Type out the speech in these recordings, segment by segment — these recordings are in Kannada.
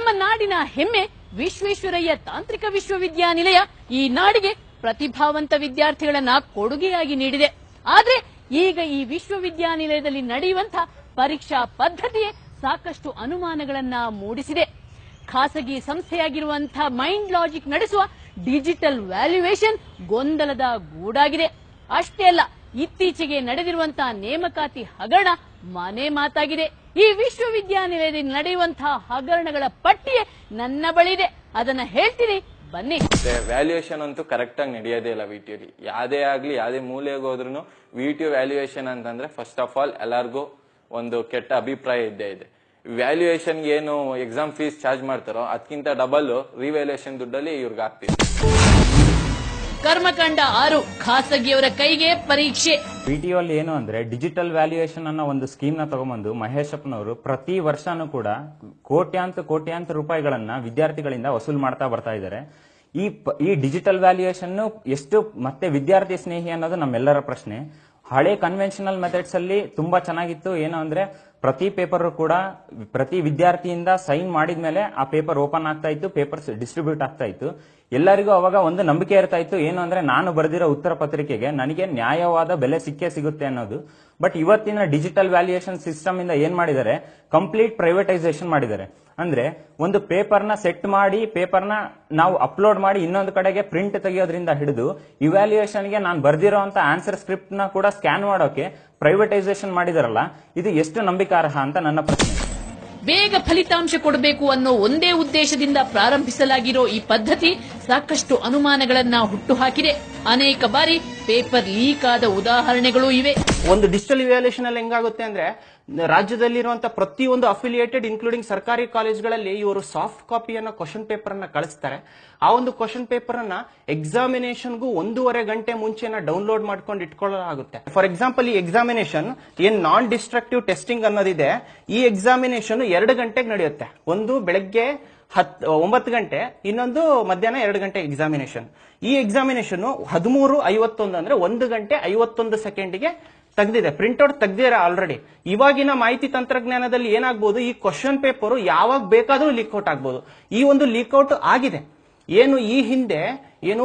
ನಮ್ಮ ನಾಡಿನ ಹೆಮ್ಮೆ ವಿಶ್ವೇಶ್ವರಯ್ಯ ತಾಂತ್ರಿಕ ವಿಶ್ವವಿದ್ಯಾನಿಲಯ ಈ ನಾಡಿಗೆ ಪ್ರತಿಭಾವಂತ ವಿದ್ಯಾರ್ಥಿಗಳನ್ನ ಕೊಡುಗೆಯಾಗಿ ನೀಡಿದೆ. ಆದ್ರೆ ಈಗ ಈ ವಿಶ್ವವಿದ್ಯಾನಿಲಯದಲ್ಲಿ ನಡೆಯುವಂತಹ ಪರೀಕ್ಷಾ ಪದ್ಧತಿಯೇ ಸಾಕಷ್ಟು ಅನುಮಾನಗಳನ್ನ ಮೂಡಿಸಿದೆ. ಖಾಸಗಿ ಸಂಸ್ಥೆಯಾಗಿರುವಂತಹ ಮೈಂಡ್ ಲಾಜಿಕ್ ನಡೆಸುವ ಡಿಜಿಟಲ್ ವ್ಯಾಲ್ಯೂಯೇಷನ್ ಗೊಂದಲದ ಗೂಡಾಗಿದೆ. ಅಷ್ಟೇ ಅಲ್ಲ, ಇತ್ತೀಚೆಗೆ ನಡೆದಿರುವಂತಹ ನೇಮಕಾತಿ ಹಗರಣ ಮನೆ ಮಾತಾಗಿದೆ. ಈ ವಿಶ್ವವಿದ್ಯಾನಿಲಯದಲ್ಲಿ ನಡೆಯುವಂತಹ ಹಗರಣಗಳ ಪಟ್ಟಿಯೇ ನನ್ನ ಬಳಿ ಇದೆ, ಅದನ್ನ ಹೇಳ್ತೀನಿ ಬನ್ನಿ. ವ್ಯಾಲ್ಯೂಯೇಷನ್ ಅಂತೂ ಕರೆಕ್ಟ್ ಆಗಿ ನಡೆಯೋದೇ ಇಲ್ಲ ವಿಟಿಯಲ್ಲಿ. ಯಾವ್ದೇ ಆಗ್ಲಿ ಯಾವ್ದೇ ಮೂಲೆಗೆ ಹೋದ್ರು ವಿಟಿಯು ವ್ಯಾಲ್ಯೂಯೇಷನ್ ಅಂತಂದ್ರೆ ಫಸ್ಟ್ ಆಫ್ ಆಲ್ ಎಲ್ಲರಿಗೂ ಒಂದು ಕೆಟ್ಟ ಅಭಿಪ್ರಾಯ ಇದ್ದೇ ಇದೆ. ವ್ಯಾಲ್ಯೂಯೇಷನ್ ಏನು ಎಕ್ಸಾಮ್ ಫೀಸ್ ಚಾರ್ಜ್ ಮಾಡ್ತಾರೋ ಅದಕ್ಕಿಂತ ಡಬಲ್ ರಿವ್ಯಾಲ್ಯೂಯೇಷನ್ ದುಡ್ಡಲ್ಲಿ ಇವ್ರಿಗೆ ಆಗ್ತಿದೆ. ಕರ್ಮಕಾಂಡ 6 ಖಾಸಗಿಯವರ ಕೈಗೆ ಪರೀಕ್ಷೆ. ವಿಟಿಯು ಅಲ್ಲಿ ಏನು ಅಂದ್ರೆ ಡಿಜಿಟಲ್ ವ್ಯಾಲ್ಯೂಯೇಷನ್ ಅನ್ನೋ ಒಂದು ಸ್ಕೀಮ್ ನ ತಗೊಂಡ್ಬಂದು ಮಹೇಶಪ್ಪನವರು ಪ್ರತಿ ವರ್ಷನೂ ಕೂಡ ಕೋಟ್ಯಾಂತರ ರೂಪಾಯಿಗಳನ್ನ ವಿದ್ಯಾರ್ಥಿಗಳಿಂದ ವಸೂಲು ಮಾಡ್ತಾ ಬರ್ತಾ ಇದ್ದಾರೆ. ಈ ಡಿಜಿಟಲ್ ವ್ಯಾಲ್ಯೂಯೇಷನ್ ಎಷ್ಟು ಮತ್ತೆ ವಿದ್ಯಾರ್ಥಿ ಸ್ನೇಹಿ ಅನ್ನೋದು ನಮ್ಮೆಲ್ಲರ ಪ್ರಶ್ನೆ. ಹಳೆ ಕನ್ವೆನ್ಷನಲ್ ಮೆಥಡ್ಸ್ ಅಲ್ಲಿ ತುಂಬಾ ಚೆನ್ನಾಗಿತ್ತು. ಏನು ಅಂದ್ರೆ ಪ್ರತಿ ಪೇಪರ್ ಕೂಡ ಪ್ರತಿ ವಿದ್ಯಾರ್ಥಿಯಿಂದ ಸೈನ್ ಮಾಡಿದ್ಮೇಲೆ ಆ ಪೇಪರ್ ಓಪನ್ ಆಗ್ತಾ ಇತ್ತು, ಪೇಪರ್ಸ್ ಡಿಸ್ಟ್ರಿಬ್ಯೂಟ್ ಆಗ್ತಾ ಇತ್ತು. ಎಲ್ಲರಿಗೂ ಅವಾಗ ಒಂದು ನಂಬಿಕೆ ಇರ್ತಾ ಇತ್ತು, ಏನು ಅಂದ್ರೆ ನಾನು ಬರೆದಿರೋ ಉತ್ತರ ಪತ್ರಿಕೆಗೆ ನನಗೆ ನ್ಯಾಯವಾದ ಬೆಲೆ ಸಿಗುತ್ತೆ ಅನ್ನೋದು. ಬಟ್ ಇವತ್ತಿನ ಡಿಜಿಟಲ್ ವ್ಯಾಲ್ಯೂಯೇಷನ್ ಸಿಸ್ಟಮ್ ಇಂದ ಏನ್ ಮಾಡಿದ್ದಾರೆ, ಕಂಪ್ಲೀಟ್ ಪ್ರೈವೇಟೈಸೇಷನ್ ಮಾಡಿದ್ದಾರೆ. ಅಂದ್ರೆ ಒಂದು ಪೇಪರ್ನ ಸೆಟ್ ಮಾಡಿ ಪೇಪರ್ನ ನಾವು ಅಪ್ಲೋಡ್ ಮಾಡಿ ಇನ್ನೊಂದು ಕಡೆಗೆ ಪ್ರಿಂಟ್ ತೆಗೆಯೋದ್ರಿಂದ ಹಿಡಿದು ಇವ್ಯಾಲ್ಯೂಯೇಷನ್ಗೆ ನಾನು ಬರ್ದಿರೋ ಅಂತ ಆನ್ಸರ್ ಸ್ಕ್ರಿಪ್ಟ್ ನ ಕೂಡ ಸ್ಕ್ಯಾನ್ ಮಾಡೋಕೆ ಪ್ರೈವೇಟೈಸೇಷನ್ ಮಾಡಿದಾರಲ್ಲ, ಇದು ಎಷ್ಟು ನಂಬಿಕಾರ್ಹ ಅಂತ ನನ್ನ ಪ್ರಶ್ನೆ. ಬೇಗ ಫಲಿತಾಂಶ ಕೊಡಬೇಕು ಅನ್ನೋ ಒಂದೇ ಉದ್ದೇಶದಿಂದ ಪ್ರಾರಂಭಿಸಲಾಗಿರೋ ಈ ಪದ್ಧತಿ ಸಾಕಷ್ಟು ಅನುಮಾನಗಳನ್ನ ಹುಟ್ಟುಹಾಕಿದೆ. ಅನೇಕ ಬಾರಿ ಪೇಪರ್ ಲೀಕ್ ಆದ ಉದಾಹರಣೆಗಳು ಇವೆ. ಒಂದು ಡಿಜಿಟಲ್ ಇವ್ಯಾಲ್ಯೂಯೇಷನ್ ಅಲ್ಲಿ ಹೆಂಗಾಗುತ್ತೆ ಅಂದ್ರೆ ರಾಜ್ಯದಲ್ಲಿರುವಂತಹ ಪ್ರತಿಯೊಂದು ಅಫಿಲಿಯೇಟೆಡ್ ಇನ್ಕ್ಲೂಡಿಂಗ್ ಸರ್ಕಾರಿ ಕಾಲೇಜ್ಗಳಲ್ಲಿ ಇವರು ಸಾಫ್ಟ್ ಕಾಪಿಯನ್ನ ಕ್ವಶನ್ ಪೇಪರ್ ಅನ್ನ ಕಳಿಸ್ತಾರೆ. ಆ ಒಂದು ಕ್ವಶನ್ ಪೇಪರ್ ಅನ್ನ ಎಕ್ಸಾಮಿನೇಷನ್ಗೂ 1.5 ಗಂಟೆ ಮುಂಚೆನ ಡೌನ್ಲೋಡ್ ಮಾಡ್ಕೊಂಡು ಇಟ್ಕೊಳ್ಳಲಾಗುತ್ತೆ. ಫಾರ್ ಎಕ್ಸಾಂಪಲ್, ಈ ಎಕ್ಸಾಮಿನೇಷನ್ ಏನ್ ನಾನ್ ಡಿಸ್ಟ್ರಕ್ಟಿವ್ ಟೆಸ್ಟಿಂಗ್ ಅನ್ನೋದಿದೆ, ಈ ಎಕ್ಸಾಮಿನೇಷನ್ 2 ಗಂಟೆಗೆ ನಡೆಯುತ್ತೆ. ಒಂದು ಬೆಳಗ್ಗೆ 9 ಗಂಟೆ, ಇನ್ನೊಂದು ಮಧ್ಯಾಹ್ನ 2 ಗಂಟೆ ಎಕ್ಸಾಮಿನೇಷನ್. ಈ ಎಕ್ಸಾಮಿನೇಷನ್ 13:51 ಅಂದ್ರೆ 1 ಗಂಟೆ 51 ಸೆಕೆಂಡ್ಗೆ ತೆಗೆದಿದೆ, ಪ್ರಿಂಟ್ಔಟ್ ತೆಗ್ದಿರ ಆಲ್ರೆಡಿ. ಇವಾಗಿನ ಮಾಹಿತಿ ತಂತ್ರಜ್ಞಾನದಲ್ಲಿ ಏನಾಗಬಹುದು, ಈ ಕ್ವಶನ್ ಪೇಪರ್ ಯಾವಾಗ ಬೇಕಾದ್ರೂ ಲೀಕ್ಔಟ್ ಆಗ್ಬಹುದು. ಈ ಒಂದು ಲೀಕ್ಔಟ್ ಆಗಿದೆ. ಏನು ಈ ಹಿಂದೆ ಏನು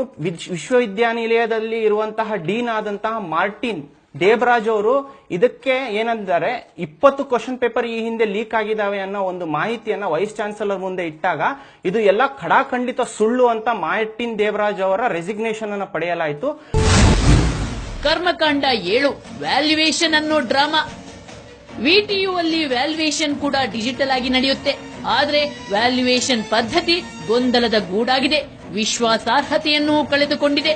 ವಿಶ್ವವಿದ್ಯಾನಿಲಯದಲ್ಲಿ ಇರುವಂತಹ ಡೀನ್ ಆದಂತಹ ಮಾರ್ಟಿನ್ ದೇವರಾಜ್ ಅವರು ಇದಕ್ಕೆ ಏನಂತಾರೆ, 20 ಕ್ವಶನ್ ಪೇಪರ್ ಈ ಹಿಂದೆ ಲೀಕ್ ಆಗಿದಾವೆ ಅನ್ನೋ ಒಂದು ಮಾಹಿತಿಯನ್ನ ವೈಸ್ ಚಾನ್ಸಲರ್ ಮುಂದೆ ಇಟ್ಟಾಗ ಇದು ಎಲ್ಲ ಖಡಾಖಂಡಿತ ಸುಳ್ಳು ಅಂತ ಮಾರ್ಟಿನ್ ದೇವರಾಜ್ ಅವರ ರೆಸಿಗ್ನೇಷನ್ ಅನ್ನು ಪಡೆಯಲಾಯಿತು. ಕರ್ಮಕಾಂಡ 7 ವ್ಯಾಲ್ಯೂಯೇಷನ್ ಅನ್ನೋ ಡ್ರಾಮಾ. ವಿಟಿಯು ಅಲ್ಲಿ ವ್ಯಾಲ್ಯೂಯೇಷನ್ ಕೂಡ ಡಿಜಿಟಲ್ ಆಗಿ ನಡೆಯುತ್ತೆ. ಆದ್ರೆ ವ್ಯಾಲ್ಯೂಯೇಷನ್ ಪದ್ಧತಿ ಗೊಂದಲದ ಗೂಡಾಗಿದೆ, ವಿಶ್ವಾಸಾರ್ಹತೆಯನ್ನು ಕಳೆದುಕೊಂಡಿದೆ.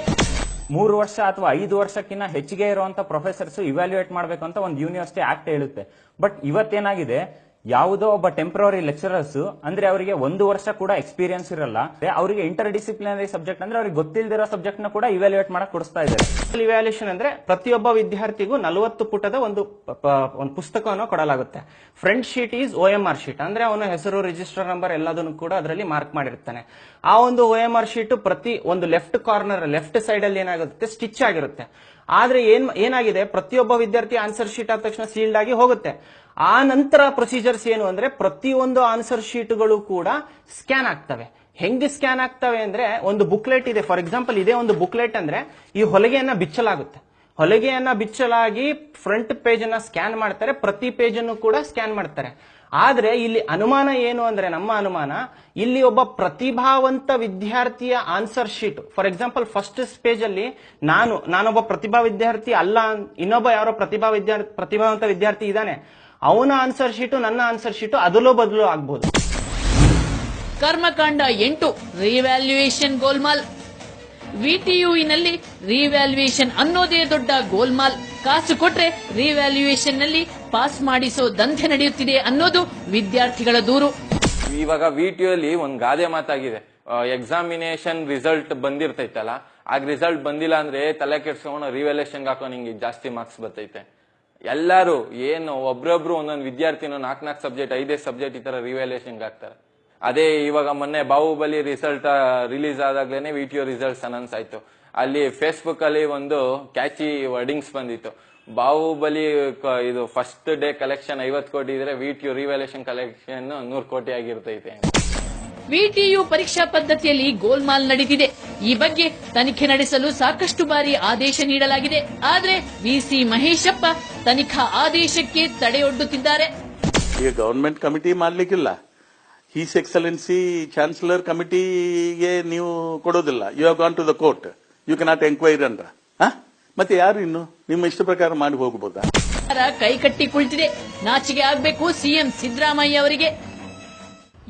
3 ವರ್ಷ ಅಥವಾ 5 ವರ್ಷಕ್ಕಿಂತ ಹೆಚ್ಚಿಗೆ ಇರುವಂತ ಪ್ರೊಫೆಸರ್ಸ್ ಇವ್ಯಾಲ್ಯೂಯೇಟ್ ಮಾಡಬೇಕು ಅಂತ ಒಂದು ಯೂನಿವರ್ಸಿಟಿ ಆಕ್ಟ್ ಹೇಳುತ್ತೆ. ಬಟ್ ಇವತ್ತೇನಾಗಿದೆ, ಯಾವುದೋ ಒಬ್ಬ ಟೆಂಪರರಿ ಲೆಕ್ಚರರ್ಸ್ ಅಂದ್ರೆ ಅವರಿಗೆ 1 ವರ್ಷ ಕೂಡ ಎಕ್ಸ್ಪೀರಿಯನ್ಸ್ ಇರಲ್ಲ, ಅವರಿಗೆ ಇಂಟರ್ ಡಿಸಿಪ್ಲಿನರಿ ಸಬ್ಜೆಕ್ಟ್ ಅಂದ್ರೆ ಅವ್ರಿಗೆ ಗೊತ್ತಿಲ್ಲದಿರೋ ಸಬ್ಜೆಕ್ಟ್ ನ ಕೂಡ ಇವ್ಯಾಲ್ಯೂಯೇಟ್ ಮಾಡಕ್ ಕೊಡಿಸ್ತಾ ಇದ್ದಾರೆ. ಇವ್ಯಾಲ್ಯೂಯೇಷನ್ ಅಂದ್ರೆ ಪ್ರತಿಯೊಬ್ಬ ವಿದ್ಯಾರ್ಥಿಗೂ 40 ಪುಟದ ಒಂದು ಪುಸ್ತಕವನ್ನು ಕೊಡಲಾಗುತ್ತೆ. Front sheet is OMR sheet, ಅಂದ್ರೆ ಅವನ ಹೆಸರು, ರಿಜಿಸ್ಟರ್ ನಂಬರ್ ಎಲ್ಲದನ್ನು ಕೂಡ ಅದರಲ್ಲಿ ಮಾರ್ಕ್ ಮಾಡಿರ್ತಾನೆ. ಆ ಒಂದು OMR ಶೀಟ್ ಪ್ರತಿ ಒಂದು ಲೆಫ್ಟ್ ಕಾರ್ನರ್, ಲೆಫ್ಟ್ ಸೈಡ್ ಅಲ್ಲಿ ಏನಾಗುತ್ತೆ, ಸ್ಟಿಚ್ ಆಗಿರುತ್ತೆ. ಆದ್ರೆ ಏನಾಗಿದೆ, ಪ್ರತಿಯೊಬ್ಬ ವಿದ್ಯಾರ್ಥಿ ಆನ್ಸರ್ ಶೀಟ್ ಆದ ತಕ್ಷಣ ಸೀಲ್ಡ್ ಆಗಿ ಹೋಗುತ್ತೆ. ಆ ನಂತರ ಪ್ರೊಸೀಜರ್ಸ್ ಏನು ಅಂದ್ರೆ ಪ್ರತಿಯೊಂದು ಆನ್ಸರ್ ಶೀಟ್ಗಳು ಕೂಡ ಸ್ಕ್ಯಾನ್ ಆಗ್ತವೆ. ಹೆಂಗೆ ಸ್ಕ್ಯಾನ್ ಆಗ್ತವೆ ಅಂದ್ರೆ, ಒಂದು ಬುಕ್ಲೆಟ್ ಇದೆ. ಫಾರ್ ಎಕ್ಸಾಂಪಲ್, ಇದೇ ಒಂದು ಬುಕ್ಲೆಟ್ ಅಂದ್ರೆ ಈ ಹೊಲಿಗೆಯನ್ನ ಬಿಚ್ಚಲಾಗುತ್ತೆ. ಹೊಲಿಗೆಯನ್ನ ಬಿಚ್ಚಲಾಗಿ ಫ್ರಂಟ್ ಪೇಜ್ ಅನ್ನ ಸ್ಕ್ಯಾನ್ ಮಾಡ್ತಾರೆ, ಪ್ರತಿ ಪೇಜ್ ಅನ್ನು ಕೂಡ ಸ್ಕ್ಯಾನ್ ಮಾಡ್ತಾರೆ. ಆದ್ರೆ ಇಲ್ಲಿ ಅನುಮಾನ ಏನು ಅಂದ್ರೆ, ನಮ್ಮ ಅನುಮಾನ ಇಲ್ಲಿ ಒಬ್ಬ ಪ್ರತಿಭಾವಂತ ವಿದ್ಯಾರ್ಥಿಯ answer sheet, for example first page ಅಲ್ಲಿ ನಾನೊಬ್ಬ ಪ್ರತಿಭಾ ವಿದ್ಯಾರ್ಥಿ ಅಲ್ಲ, ಇನ್ನೊಬ್ಬ ಯಾರೋ ಪ್ರತಿಭಾವಂತ ವಿದ್ಯಾರ್ಥಿ ಇದ್ದಾನೆ, ಅವನ ಆನ್ಸರ್ ಶೀಟು ನನ್ನ ಆನ್ಸರ್ ಶೀಟು ಅದಲು ಬದಲು ಆಗ್ಬಹುದು. ಕರ್ಮಕಾಂಡ 8 ರಿವ್ಯಾಲ್ಯೂಯೇಷನ್ ಗೋಲ್ಮಾಲ್. ವಿಟಿಯುನಲ್ಲಿ ರಿವ್ಯಾಲ್ಯೂಯೇಷನ್ ಅನ್ನೋದೇ ದೊಡ್ಡ ಗೋಲ್ಮಾಲ್. ಕಾಸು ಕೊಟ್ರೆ ರಿವ್ಯಾಲ್ಯೂಯೇಷನ್ ನಲ್ಲಿ ಪಾಸ್ ಮಾಡಿಸೋ ದಂಧೆ ನಡೆಯುತ್ತಿದೆ ಅನ್ನೋದು ವಿದ್ಯಾರ್ಥಿಗಳ ದೂರು. ಇವಾಗ ವಿಟಿಯಲ್ಲಿ ಒಂದ್ ಗಾದೆ ಮಾತಾಗಿದೆ, ಎಕ್ಸಾಮಿನೇಷನ್ ರಿಸಲ್ಟ್ ಬಂದಿರ್ತೈತಲ್ಲ, ಆಗ ರಿಸಲ್ಟ್ ಬಂದಿಲ್ಲ ಅಂದ್ರೆ ತಲೆ ಕೆಡ್ಸ್ಕೊಂಡು ರಿವ್ಯಾಲ್ಯೂಯೇಷನ್ ಹಾಕೋ ನಿಂಗೆ ಜಾಸ್ತಿ ಮಾರ್ಕ್ಸ್ ಬರ್ತೈತೆ. ಎಲ್ಲಾರು ಏನು ಒಬ್ರೊಬ್ರು ಒಂದೊಂದು ವಿದ್ಯಾರ್ಥಿನ 4 ಸಬ್ಜೆಕ್ಟ್ 5 ಸಬ್ಜೆಕ್ಟ್ ಈ ತರ ರಿವ್ಯಾಲ್ಯೂಯೇಷನ್ ಹಾಕ್ತಾರೆ. ಅದೇ ಇವಾಗ ಮೊನ್ನೆ ಬಾಹುಬಲಿ ರಿಸಲ್ಟ್ ರಿಲೀಸ್ ಆದಾಗ್ಲೇನೆ ವಿಟಿಯು ರಿಸಲ್ಟ್ಸ್ ಅನೌನ್ಸ್ ಆಯ್ತು. ಅಲ್ಲಿ ಫೇಸ್ಬುಕ್ ಅಲ್ಲಿ ಒಂದು ಕ್ಯಾಚಿ ವರ್ಡಿಂಗ್ಸ್ ಬಂದಿತ್ತು, ಬಾಹುಬಲಿ ಇದು ಫಸ್ಟ್ ಡೇ ಕಲೆಕ್ಷನ್ 50 ಕೋಟಿ ಇದ್ರೆ ವಿಟಿಯು ರಿವ್ಯಾಲ್ಯೂಯೇಷನ್ ಕಲೆಕ್ಷನ್ 100 ಕೋಟಿ ಆಗಿರ್ತೈತೆ. ವಿಟಿಯು ಪರೀಕ್ಷಾ ಪದ್ಧತಿಯಲ್ಲಿ ಗೋಲ್ಮಾಲ್ ನಡೆದಿದೆ. ಈ ಬಗ್ಗೆ ತನಿಖೆ ನಡೆಸಲು ಸಾಕಷ್ಟು ಬಾರಿ ಆದೇಶ ನೀಡಲಾಗಿದೆ. ಆದರೆ ವಿಸಿ ಮಹೇಶಪ್ಪ ತನಿಖಾ ಆದೇಶಕ್ಕೆ ತಡೆಯೊಡ್ಡುತ್ತಿದ್ದಾರೆ. ಈಗ ಗವರ್ಮೆಂಟ್ ಕಮಿಟಿ ಮಾಡ್ಲಿಕ್ಕಿಲ್ಲ, ಹೀಸ್ ಎಕ್ಸಲೆನ್ಸಿ ಚಾನ್ಸಲರ್ ಕಮಿಟಿಗೆ ನೀವು ಕೊಡೋದಿಲ್ಲ. You have gone to the court, you cannot enquiry ಅಂದ್ರ ಮತ್ತೆ ಯಾರು ಇನ್ನು ನಿಮ್ಮ ಇಷ್ಟ ಪ್ರಕಾರ ಮಾಡಿ ಹೋಗಬಹುದಾ? ಕೈಕಟ್ಟಿ ಕುಳಿತಿದೆ. ನಾಚಿಕೆ ಆಗಬೇಕು ಸಿಎಂ ಸಿದ್ದರಾಮಯ್ಯ ಅವರಿಗೆ.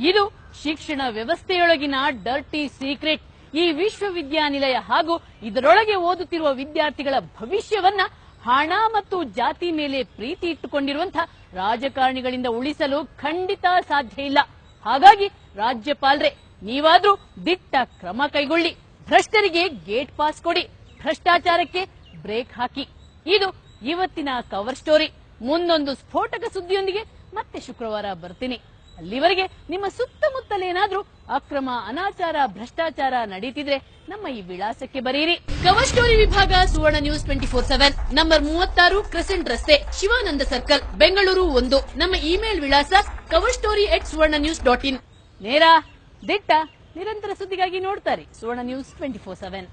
ಇದು ಶಿಕ್ಷಣ ವ್ಯವಸ್ಥೆಯೊಳಗಿನ ಡರ್ಟಿ ಸೀಕ್ರೆಟ್. ಈ ವಿಶ್ವವಿದ್ಯಾನಿಲಯ ಹಾಗೂ ಇದರೊಳಗೆ ಓದುತ್ತಿರುವ ವಿದ್ಯಾರ್ಥಿಗಳ ಭವಿಷ್ಯವನ್ನ ಹಣ ಮತ್ತು ಜಾತಿ ಮೇಲೆ ಪ್ರೀತಿ ಇಟ್ಟುಕೊಂಡಿರುವಂತಹ ರಾಜಕಾರಣಿಗಳಿಂದ ಉಳಿಸಲು ಖಂಡಿತ ಸಾಧ್ಯ ಇಲ್ಲ. ಹಾಗಾಗಿ ರಾಜ್ಯಪಾಲರೇ, ನೀವಾದ್ರೂ ದಿಟ್ಟ ಕ್ರಮ ಕೈಗೊಳ್ಳಿ. ಭ್ರಷ್ಟರಿಗೆ ಗೇಟ್ ಪಾಸ್ ಕೊಡಿ, ಭ್ರಷ್ಟಾಚಾರಕ್ಕೆ ಬ್ರೇಕ್ ಹಾಕಿ. ಇದು ಇವತ್ತಿನ ಕವರ್ ಸ್ಟೋರಿ. ಮುಂದೊಂದು ಸ್ಫೋಟಕ ಸುದ್ದಿಯೊಂದಿಗೆ ಮತ್ತೆ ಶುಕ್ರವಾರ ಬರ್ತೀನಿ. ಅಲ್ಲಿವರೆಗೆ ನಿಮ್ಮ ಸುತ್ತಮುತ್ತಲೇನಾದ್ರೂ ಅಕ್ರಮ, ಅನಾಚಾರ, ಭ್ರಷ್ಟಾಚಾರ ನಡೀತಿದ್ರೆ ನಮ್ಮ ಈ ವಿಳಾಸಕ್ಕೆ ಬರೆಯಿರಿ. ಕವರ್ ಸ್ಟೋರಿ ವಿಭಾಗ, ಸುವರ್ಣ ನ್ಯೂಸ್ 24/7, ನಂಬರ್ 36, ಕ್ರೆಸೆಂಟ್ ರಸ್ತೆ, ಶಿವಾನಂದ ಸರ್ಕಲ್, ಬೆಂಗಳೂರು 1. ನಮ್ಮ ಇಮೇಲ್ ವಿಳಾಸ coverstory@suvarnanews.in. ನೇರ, ದಿಟ್ಟ, ನಿರಂತರ ಸುದ್ದಿಗಾಗಿ ನೋಡ್ತಾರೆ ಸುವರ್ಣ ನ್ಯೂಸ್ 24/7.